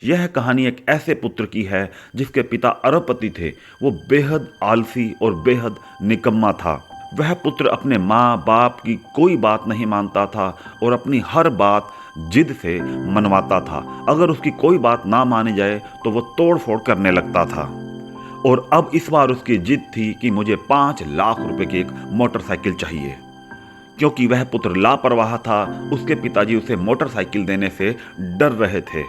यह कहानी एक ऐसे पुत्र की है जिसके पिता अरबपति थे। वो बेहद आलसी और बेहद निकम्मा था। वह पुत्र अपने माँ बाप की कोई बात नहीं मानता था और अपनी हर बात जिद से मनवाता था। अगर उसकी कोई बात ना मानी जाए तो वो तोड़ फोड़ करने लगता था। और अब इस बार उसकी जिद थी कि मुझे 5 लाख रुपए की एक मोटरसाइकिल चाहिए। क्योंकि वह पुत्र लापरवाह था, उसके पिताजी उसे मोटरसाइकिल देने से डर रहे थे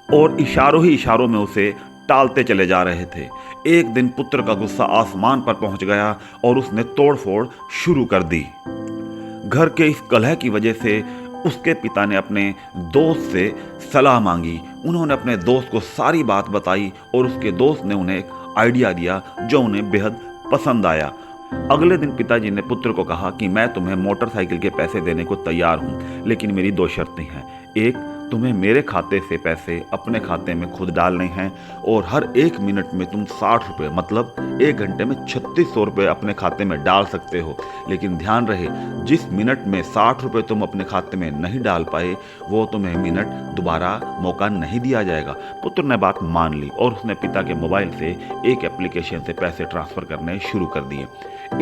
और इशारों ही इशारों में उसे टालते चले जा रहे थे। एक दिन पुत्र का गुस्सा आसमान पर पहुंच गया और उसने तोड़फोड़ शुरू कर दी। घर के इस कलह की वजह से उसके पिता ने अपने दोस्त से सलाह मांगी। उन्होंने अपने दोस्त को सारी बात बताई और उसके दोस्त ने उन्हें एक आइडिया दिया जो उन्हें बेहद पसंद आया। अगले दिन पिताजी ने पुत्र को कहा कि मैं तुम्हें मोटरसाइकिल के पैसे देने को तैयार हूं, लेकिन मेरी 2 शर्तें हैं। एक, तुम्हें मेरे खाते से पैसे अपने खाते में खुद डालने हैं और हर 1 मिनट में तुम 60 रुपये मतलब 1 घंटे में 3600 रुपये अपने खाते में डाल सकते हो। लेकिन ध्यान रहे, जिस मिनट में 60 रुपये तुम अपने खाते में नहीं डाल पाए वो तुम्हें मिनट दोबारा मौका नहीं दिया जाएगा। पुत्र ने बात मान ली और उसने पिता के मोबाइल से एक एप्लीकेशन से पैसे ट्रांसफ़र करने शुरू कर दिए।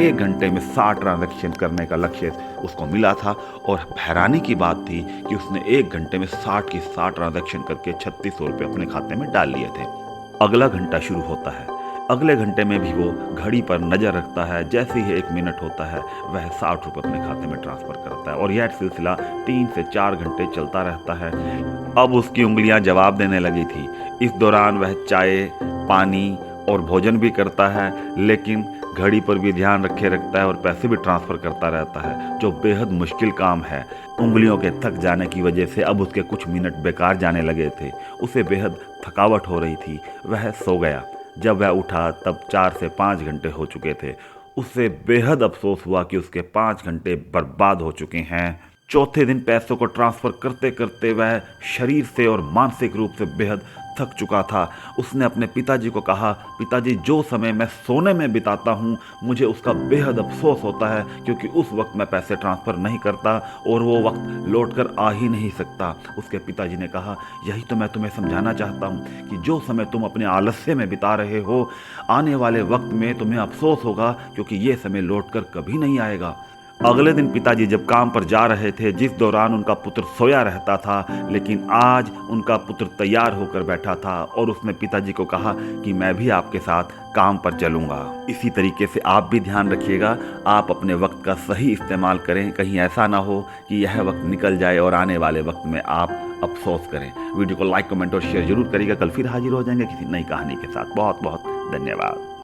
1 घंटे में 60 ट्रांजैक्शन करने का लक्ष्य उसको मिला था और हैरानी की बात थी कि उसने 1 घंटे में 60 की 60 ट्रांजैक्शन करके 3600 रुपये अपने खाते में डाल लिए थे। अगला घंटा शुरू होता है। अगले घंटे में भी वो घड़ी पर नज़र रखता है। जैसे ही 1 मिनट होता है वह 60 रुपये अपने खाते में ट्रांसफ़र करता है और यह सिलसिला 3 से 4 घंटे चलता रहता है। अब उसकी उंगलियां जवाब देने लगी थी। इस दौरान वह चाय, पानी और भोजन भी करता है, लेकिन घड़ी पर भी ध्यान रखे रखता है और पैसे भी ट्रांसफ़र करता रहता है, जो बेहद मुश्किल काम है। उंगलियों के थक जाने की वजह से अब उसके कुछ मिनट बेकार जाने लगे थे। उसे बेहद थकावट हो रही थी। वह सो गया। जब वह उठा तब 4 से 5 घंटे हो चुके थे। उसे बेहद अफसोस हुआ कि उसके 5 घंटे बर्बाद हो चुके हैं। चौथे दिन पैसों को ट्रांसफ़र करते करते वह शरीर से और मानसिक रूप से बेहद थक चुका था। उसने अपने पिताजी को कहा, पिताजी, जो समय मैं सोने में बिताता हूँ मुझे उसका बेहद अफसोस होता है, क्योंकि उस वक्त मैं पैसे ट्रांसफ़र नहीं करता और वो वक्त लौट कर आ ही नहीं सकता। उसके पिताजी ने कहा, यही तो मैं तुम्हें समझाना चाहता हूँ कि जो समय तुम अपने आलस्य में बिता रहे हो, आने वाले वक्त में तुम्हें अफसोस होगा, क्योंकि ये समय लौट कर कभी नहीं आएगा। अगले दिन पिताजी जब काम पर जा रहे थे, जिस दौरान उनका पुत्र सोया रहता था, लेकिन आज उनका पुत्र तैयार होकर बैठा था और उसने पिताजी को कहा कि मैं भी आपके साथ काम पर चलूँगा। इसी तरीके से आप भी ध्यान रखिएगा, आप अपने वक्त का सही इस्तेमाल करें। कहीं ऐसा ना हो कि यह वक्त निकल जाए और आने वाले वक्त में आप अफसोस करें। वीडियो को लाइक, कमेंट और शेयर जरूर करिएगा। कल फिर हाजिर हो जाएंगे किसी नई कहानी के साथ। बहुत बहुत धन्यवाद।